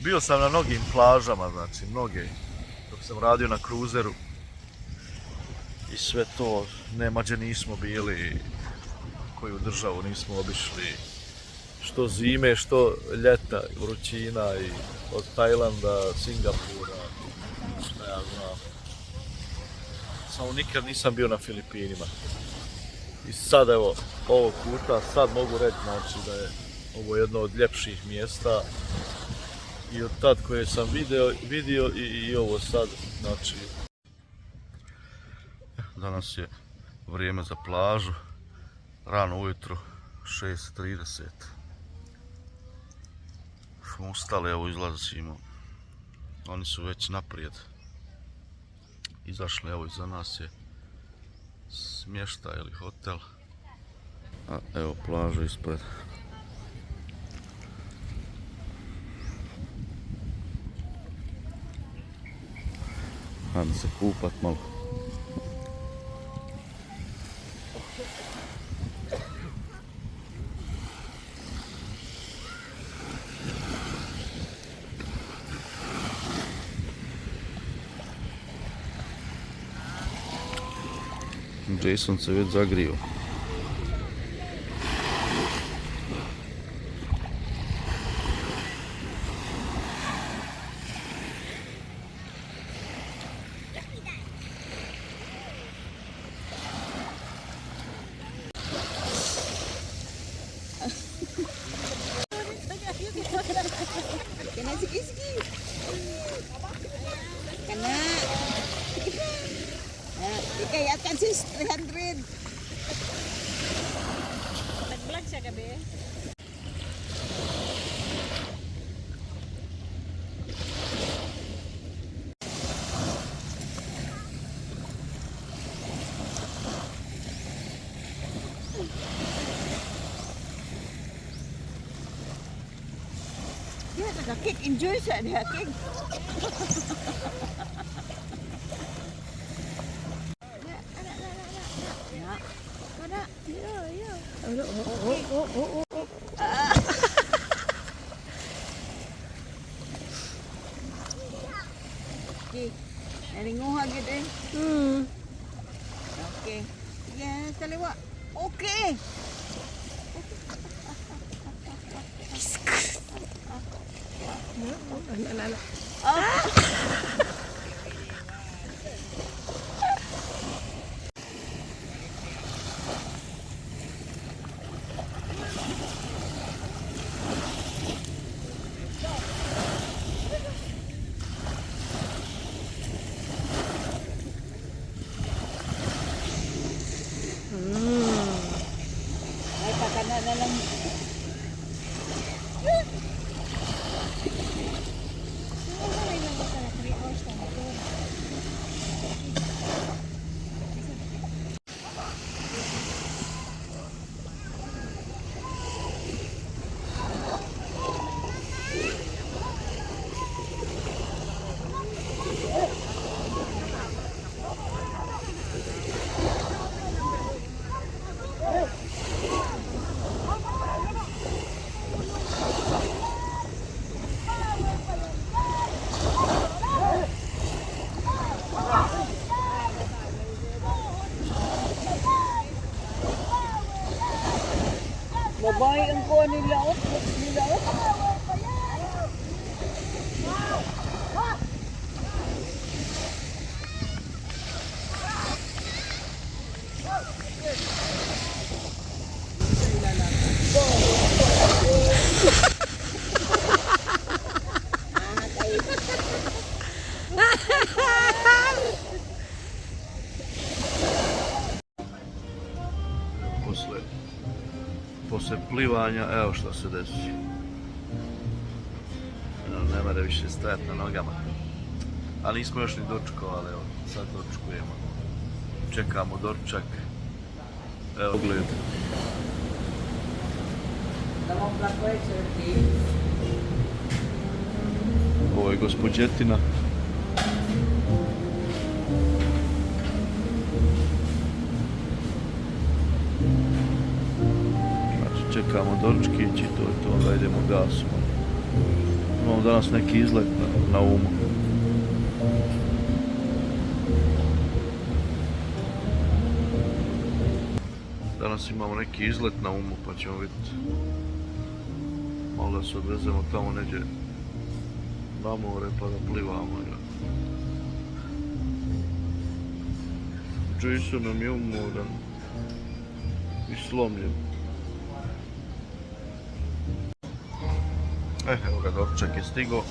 Bio sam na mnogim plažama, znači mnoge, dok sam radio na kruzeru. I sve to, nemađe nismo bili, koju državu nismo obišli. Što zime, što ljeta, vrućina i od Tajlanda, Singapura, šta ja znam. Samo nikad nisam bio na Filipinima. I sad evo, ovog puta, sad mogu reći znači, da je ovo jedno od ljepših mjesta. I od tad koje sam vidio i ovo sad, znači... Danas je vrijeme za plažu, rano ujutro, 6:30. Smo ustali, evo izlazimo. Oni su već naprijed izašli, evo iza nas je smještaj ili hotel. A evo plaža ispred. Hajde se kupat malo. Jason se već zagrio. Kena sikit-sikit. Kena. Dikayatkan sis 300. Nag-vlog siya gabi. Dia ada kek, enjoy siya dia kek. Okay, naringuha gid eh. Okay. Ya, kaliwa. Okay. Ay, pakana na lang. Babae ang kuha nila. Posle plivanja, evo što se desi. Ne mora više stajati na nogama. Ali nismo još ni dočekovali, evo, sad dočekujemo. Čekamo doručak. Evo gled. Ovo je gospođetina. Čekamo doručkić i to je to, onda idemo gasom. Imamo danas neki izlet na umu. Danas imamo neki izlet na umu pa ćemo vidjeti. Malo da se odvezemo tamo neđe na more pa da plivamo. Jason nam je umoran i slomljen. Evo ga, doručak je stigao.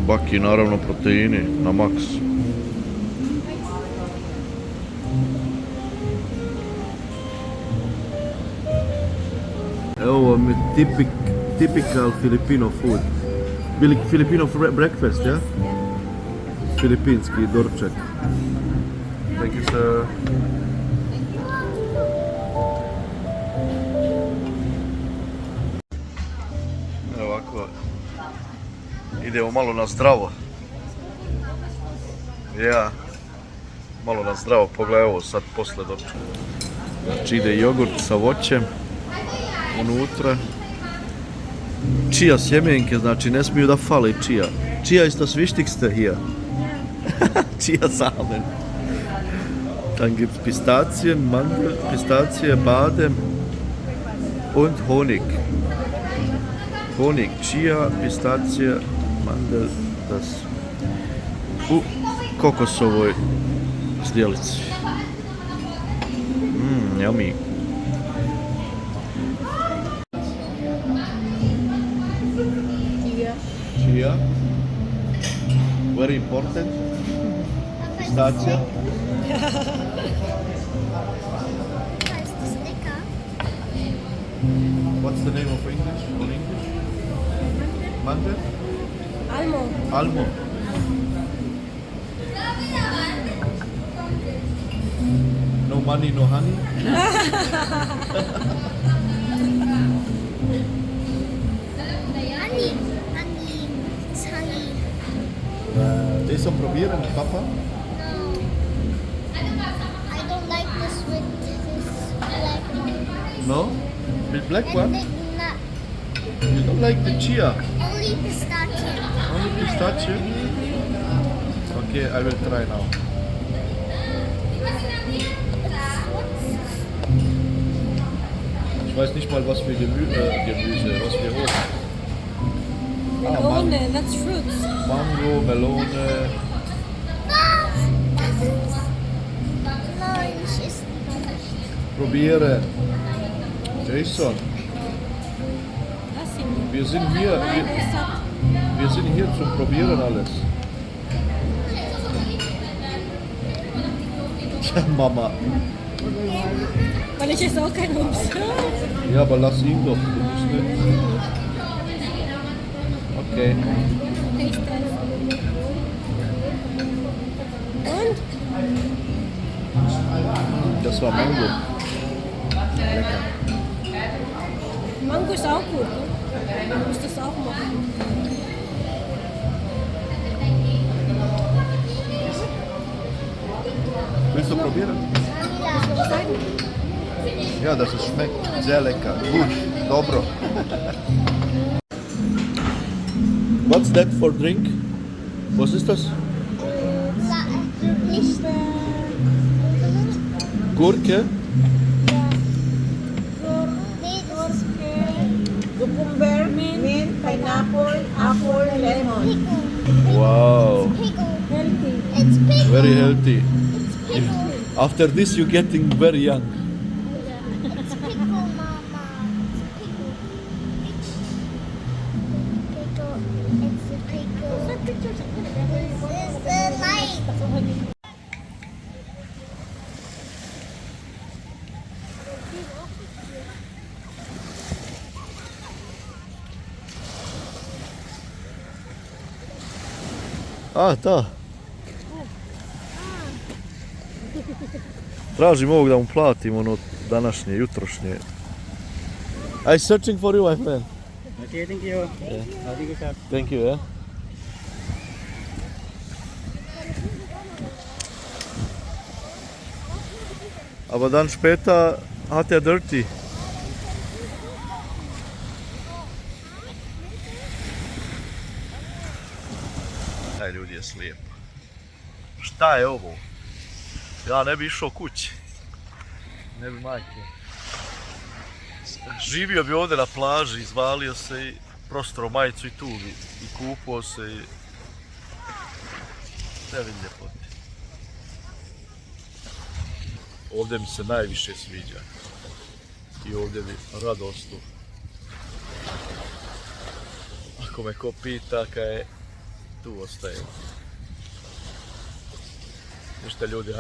Baki naravno proteini na maks. Evo vam je typical Filipino food. Filipino breakfast, ja? Filipinski doručak. Thank you, sir. Evo ovako. Idemo malo na zdravo. Ja. Malo na zdravo, pogledaj ovo sad posle doručka. Znači ide jogurt sa voćem. Unutra. Čija sjemenke, znači ne smiju da fale čija. Čija ist das Wichtigste hier? Čija Samen. Dann gibt's Pistazien, Mandel, Pistazie, Badem und Honig. Honig, Chia, Pistazie, Mandel, das u kokosovoj zdjelici. Yummy. Chia, very important. Pistazie. What's the name of English? For English? Mandel? Almond. Almond. No money, no honey. Honey. It's honey. Deze probieren, papa? No. I don't like this with this black one. No? The black And one? the nut. You don't like the chia? Only pistachio. Only pistachio? Okay, I will try now. Ich weiß nicht mal, was für Gemüse, was wir holen. Melone, that's fruits. Mango, Melone. Das ist Lunch ist Probieren. Jason, Lass ihn. wir sind hier, Nein, er ist satt. wir sind hier zum Probieren alles. Mama. Weil ich esse auch keinen Obst. Ja, aber lass ihn doch. Du musst nicht. Okay. Taste test. Und? Das war Mango. Lecker. Mango ist auch gut. Ne? Du musst das auch machen. Willst du probieren? Ja, das ist schmeckt sehr lecker. Gut, dobro. What's that for drink? Was ist das? nicht Gurke? Cucumber, mint, pineapple, apple, lemon. pickle. Wow, Pickle. Healthy. It's pickle. very healthy. It's pickle. After this you're getting very young. It's pickle, Mama. It's pickle. It's a pickle. This is the light. A, da. Tražim ovog da mu platim ono današnje, jutrošnje. I searching for you, my friend. Okay, thank you. Thank you, sir. Thank you, ja. Aber dann später hat er Dirty. Taj ljudi je slijep. Šta je ovo? Ja ne bi išao kući. Ne bi majke. Živio bi ovdje na plaži, izvalio se i prostro majicu i tu bi i kupao se i... Ne vidim ljepote. Ovdje mi se najviše sviđa. I ovdje bi radostu. Ako me ko pita kaj je, tu ostaje. Ništa ljudi,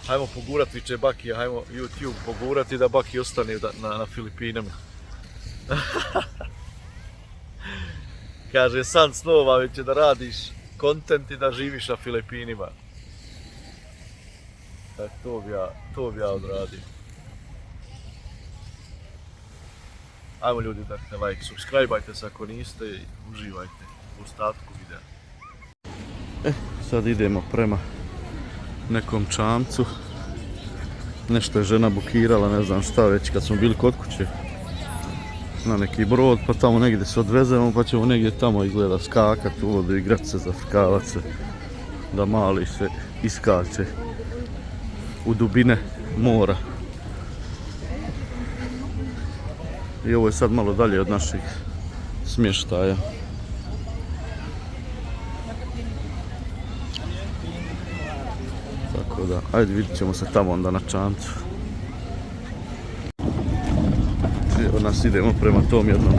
hajmo pogurat, viče Baki, hajmo YouTube pogurati da Baki ostane na Filipinama. Kaže, san snova već je da radiš kontent i da živiš na Filipinima. To bi ja odradio. Ajmo ljudi, dajte like, subscribeajte se ako niste i uživajte u ostatku videa. Sad idemo prema nekom čamcu. Nešto je žena bukirala, ne znam šta već, kad smo bili kod kuće. Na neki brod, pa tamo negdje se odvezemo, pa ćemo negdje tamo izgleda skakat u vodu, igrat se, zafrkavat se. Da mali se iskače u dubine mora. I ovo je sad malo dalje od naših smještaja. Tako da, ajde vidit ćemo se tamo onda na čamcu. Evo nas idemo prema tom jednom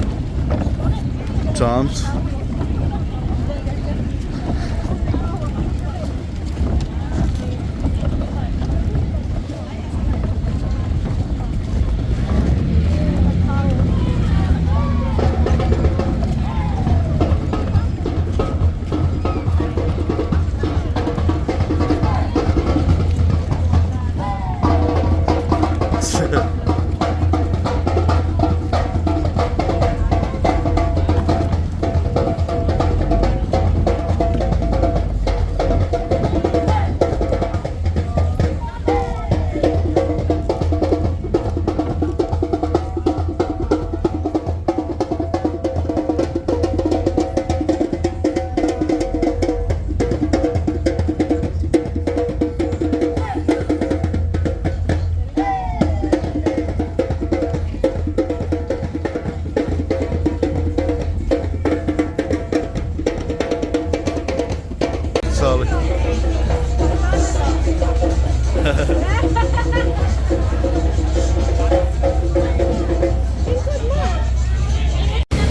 čamcu.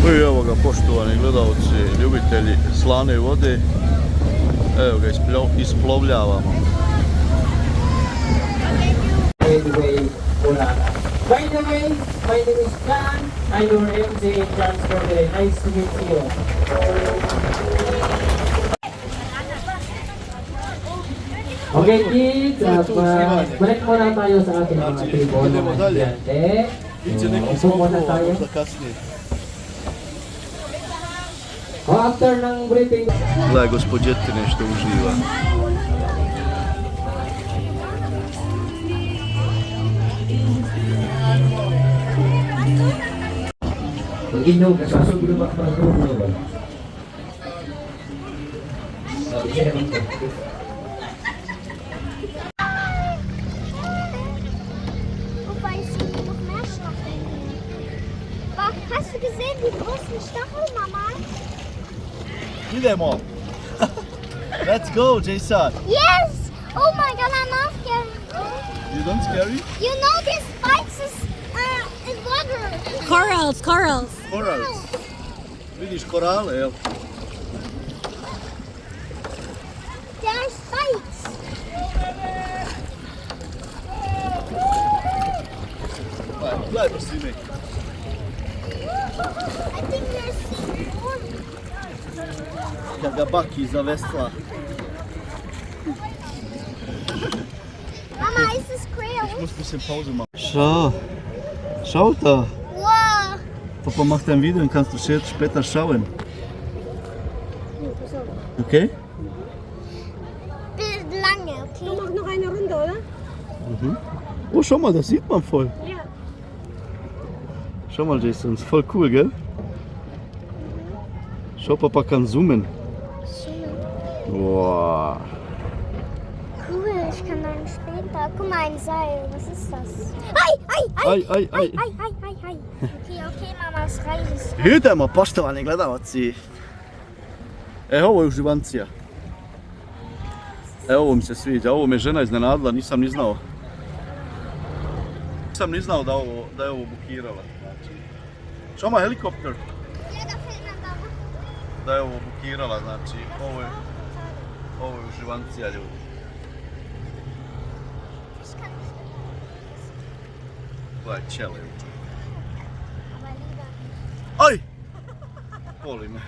I evo ga, poštovani gledalci, ljubitelji slane vode, evo ga, isplovljavamo. By the way, my name is John. I'm your MJ transporter. Nice to meet you. Okay kids, balik muna tayo sa ating mga table mga estudyante. Upo muna tayo. After ng briefing. Gledaj, gospođetine što uživa. Mag-inog, nasasubilo ba para sa ulo ba? Hast du gesehen, die großen Stacheln, Mama? Idemo! Let's go, Jason! Yes! Oh my god, I'm not scared. You don't scary? You know this spikes is in water. Corals. Corals. Vidiš korale, jel? There are spikes. Gledaj po svime. I think they're seeing more. Kad ga Baki zavestla. Mama, is this Ich quail? muss ein bisschen Pause machen. Schau! Schau da! Wow! Papa macht ein Video und kannst du später schauen. Okay? Bis lange, okay? Du machst noch eine Runde, oder? Oh, schau mal, das sieht man voll. Ja. Schau mal, Jason, ist voll cool, gell? Schau, Papa kann zoomen. Wow. Cool, ich kann dann später. Guck mal, ein Seil. Was ist das? Ai! Ai. Okay, Mama, es reicht. Idemo, poštovani gledalci. Ovo je uživancija. Ovo mi se sviđa, ovo me žena iznenadila, nisam ni znao. Nisam ni znao da je ovo bukirala. Znači, šao ma helikopter. Da je ovo bukirala, znači ovo je uživancija, ljudi. Gledaj, čele. Aj! Boli me.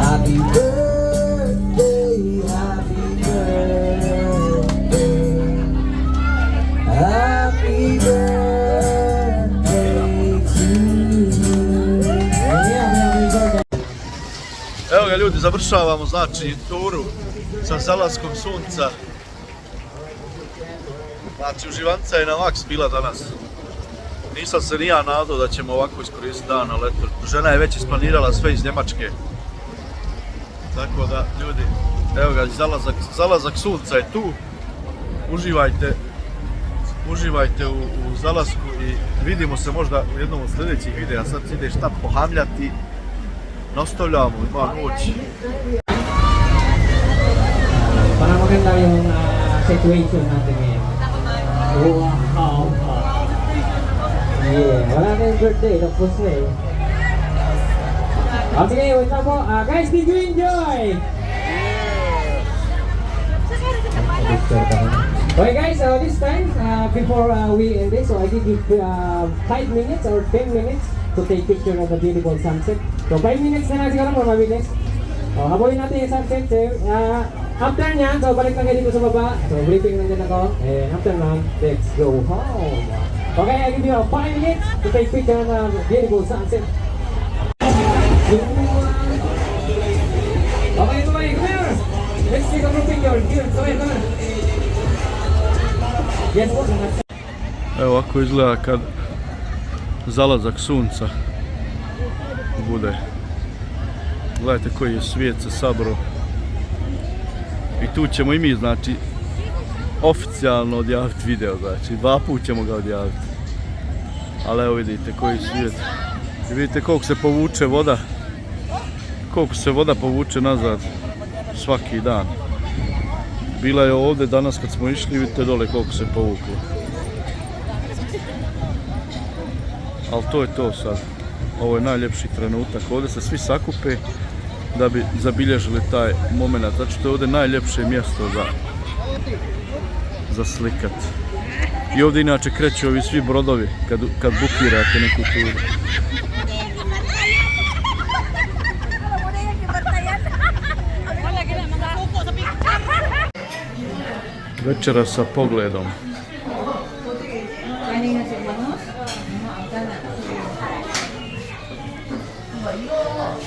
Happy birthday, happy birthday, happy birthday to you. Evo ga ljudi, završavamo znači turu sa zalaskom sunca. Znači uživanca je na maks bila danas. Nisam se ni ja nadao da ćemo ovako iskoristiti dan na letu. Žena je već isplanirala sve iz Njemačke. Tako da ljudi, evo ga, zalazak sunca je tu. Uživajte u zalasku i vidimo se možda u jednom od sljedećih videa. Sad se ideš tam pohamljati. Nastavljamo, ima noć. Para maganda yung situation natin ngayon. Wow! Yeah, wala na yung birthday, tapos na eh. Okay, wait na po. Guys, did you enjoy? Okay guys, this time, before we end this, so I give you 5 minutes or 10 minutes to take picture of the beautiful sunset. So 5 minutes na lang siguro para mabilis. Habulin natin yung sunset. After nyan, so balik na kayo dito sa baba. So briefing lang din ako. And after nyan, let's go home. Okay, I give you 5 minutes to take picture of the beautiful sunset. Okay, come here. Let's take a group picture. Here, come on. Yes, Evo ovako izgleda kad zalazak sunca bude. Gledajte koji je svijet se sabrao. I tu ćemo i mi, znači, oficijalno odjaviti video, znači, 2 puta ćemo ga odjaviti. Ali evo vidite koji svijet. I vidite koliko se povuče voda. Koliko se voda povuče nazad svaki dan. Bila je ovdje danas kad smo išli, vidite dole koliko se povuklo. Ali to je to sad. Ovo je najljepši trenutak. Ovdje se svi sakupe da bi zabilježili taj moment. Znači to je ovdje najljepše mjesto za slikat. I ovdje inače kreću ovi svi brodovi kad bukirate neku turu. Večera sa pogledom.